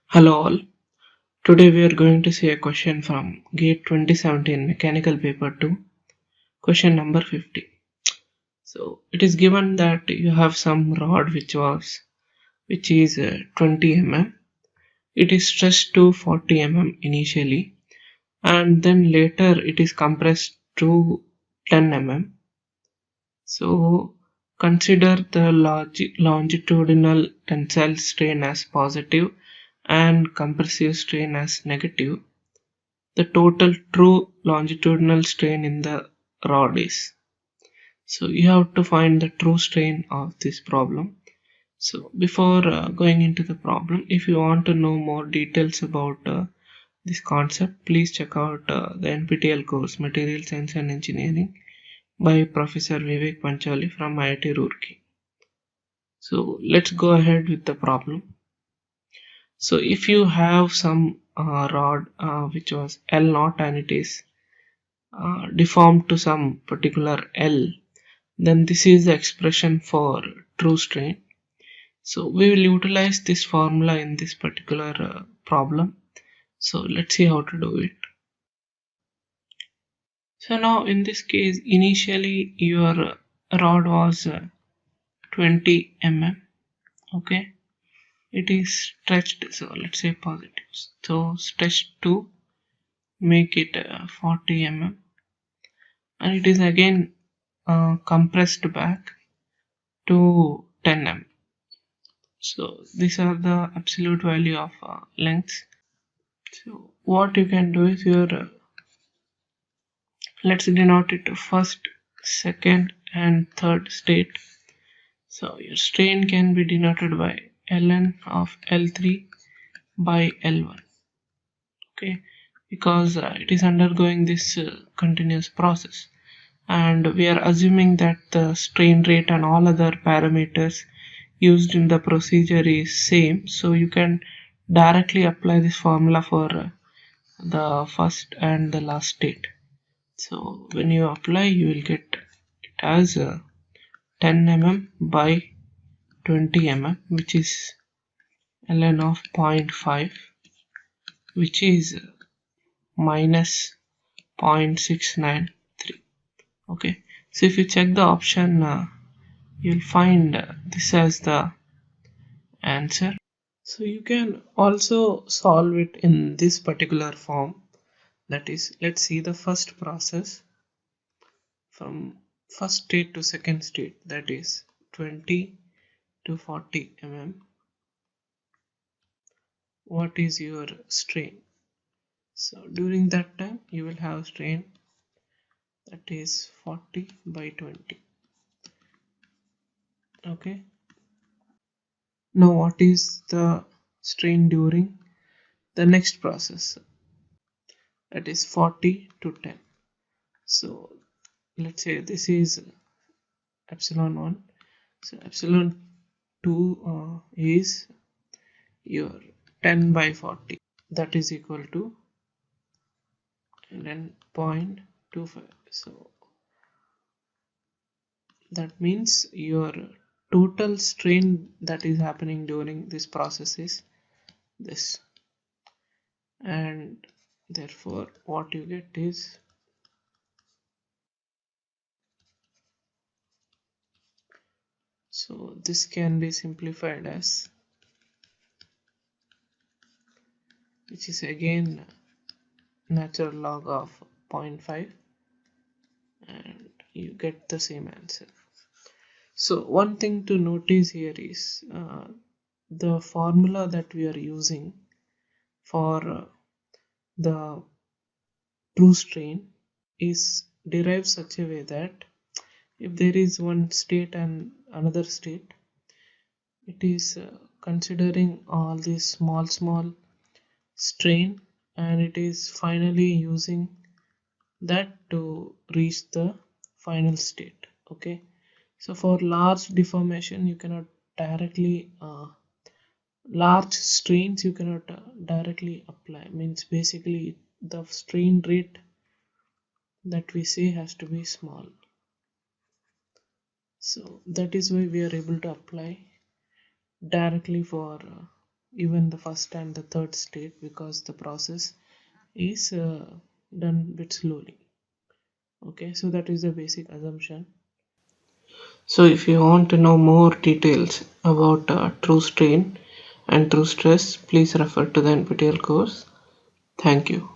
Hello all. Today we are going to see a question from GATE 2017 Mechanical Paper 2, question number 50. So it is given that you have some rod which is 20 mm. It is stretched to 40 mm initially, and then later it is compressed to 10 mm. So consider the longitudinal tensile strain as positive and compressive strain as negative. The total true longitudinal strain in the rod is. So you have to find the true strain of this problem. So before going into the problem, if you want to know more details about this concept, please check out the NPTEL course Material Science and Engineering by Professor Vivek Panchali from IIT Roorkee. So let's go ahead with the problem. So if you have some rod which was L0 and it is deformed to some particular L, then this is the expression for true strain. So we will utilize this formula in this particular problem. So let's see how to do it. So now in this case, initially your rod was 20 mm. Okay, it is stretched, so let's say positive, so stretched to make it 40 mm, and it is again compressed back to 10 mm. So these are the absolute value of lengths. So what you can do is let's denote it to first, second and third state. So your strain can be denoted by ln of L3 by L1. Okay, because it is undergoing this continuous process, and we are assuming that the strain rate and all other parameters used in the procedure is same, so you can directly apply this formula for the first and the last state. So when you apply, you will get it as 10 mm by 20 mm, which is ln of 0.5, which is minus 0.693. Okay, so if you check the option, you'll find this as the answer. So you can also solve it in this particular form. That is, let's see the first process from first state to second state, that is 20 to 40 mm. What is your strain? So during that time you will have strain, that is 40 by 20. Okay, now what is the strain during the next process, that is 40 to 10. So let's say this is epsilon 1, so epsilon 2 is your 10 by 40, that is equal to and then 0.25. So that means your total strain that is happening during this process is this, and therefore what you get is so this can be simplified as, which is again natural log of 0.5, and you get the same answer. So one thing to notice here is the formula that we are using for the true strain is derived such a way that if there is one state and another state, it is considering all these small strain, and it is finally using that to reach the final state. Okay, so for large deformation you cannot directly large strains you cannot directly apply, means basically the strain rate that we say has to be small. So that is why we are able to apply directly for even the first and the third state, because the process is done bit slowly. Okay, so that is the basic assumption. So if you want to know more details about true strain and true stress, please refer to the NPTEL course. Thank you.